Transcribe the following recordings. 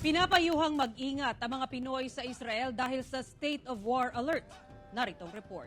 Pinapayuhang mag-ingat ang mga Pinoy sa Israel dahil sa state of war alert. Narito ang report.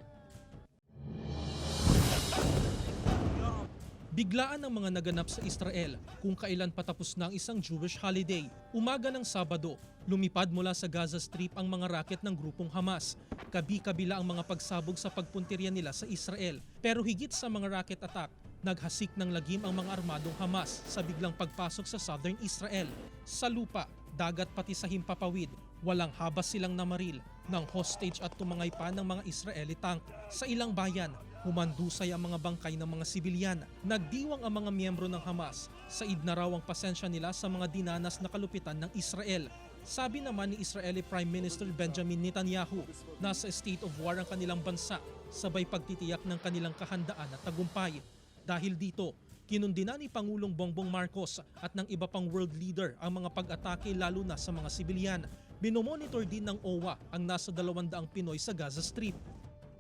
Biglaan ang mga naganap sa Israel kung kailan patapos na ang isang Jewish holiday. Umaga ng Sabado, lumipad mula sa Gaza Strip ang mga raket ng grupong Hamas. Kabi-kabila ang mga pagsabog sa pagpuntirya nila sa Israel. Pero higit sa mga rocket attack, naghasik ng lagim ang mga armadong Hamas sa biglang pagpasok sa southern Israel. Sa lupa, dagat pati sa himpapawid, walang habas silang namaril ng hostage at tumangay pa ng mga Israeli tank. Sa ilang bayan, humandusay ang mga bangkay ng mga sibilyan. Nagdiwang ang mga miyembro ng Hamas. Said na raw ang pasensya nila sa mga dinanas na kalupitan ng Israel. Sabi naman ni Israeli Prime Minister Benjamin Netanyahu, nasa state of war ang kanilang bansa, sabay pagtitiyak ng kanilang kahandaan at tagumpay. Dahil dito, kinundina ni Pangulong Bongbong Marcos at ng iba pang world leader ang mga pag-atake lalo na sa mga sibilyan. Binomonitor din ng OWA ang nasa 200 Pinoy sa Gaza Strip.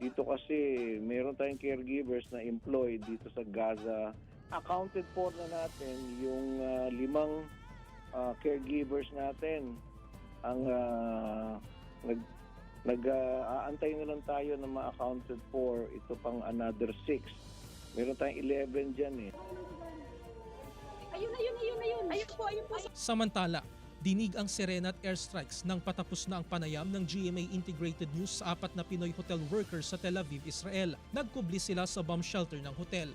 Dito kasi mayroon tayong caregivers na employed dito sa Gaza. Accounted for na natin yung 5 caregivers natin. Ang nag-aantay na lang tayo na ma-accounted for. Ito pang another 6. Meron tayong 11 dyan eh. Ayun. Ayun po. Samantala, dinig ang sirena at airstrikes nang patapos na ang panayam ng GMA Integrated News sa 4 na Pinoy hotel workers sa Tel Aviv, Israel. Nagkubli sila sa bomb shelter ng hotel.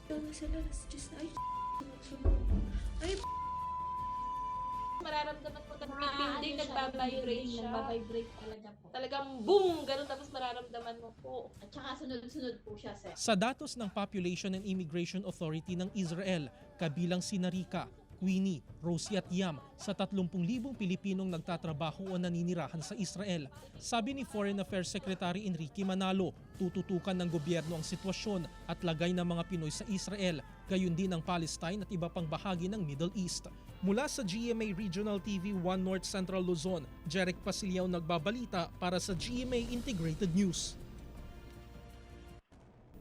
Mararamdaman mo na building nagbabibrate siya. Nagbabibrate talaga po. Talagang boom! Ganun tapos mararamdaman mo po. At saka sunod-sunod po siya, sir. Sa datos ng Population and Immigration Authority ng Israel, kabilang si Narika, Queenie, Rosie at Yam sa 30,000 Pilipinong nagtatrabaho o naninirahan sa Israel. Sabi ni Foreign Affairs Secretary Enrique Manalo, tututukan ng gobyerno ang sitwasyon at lagay ng mga Pinoy sa Israel, gayon din ang Palestine at iba pang bahagi ng Middle East. Mula sa GMA Regional TV 1 North Central Luzon, Jeric Pasiliao nagbabalita para sa GMA Integrated News.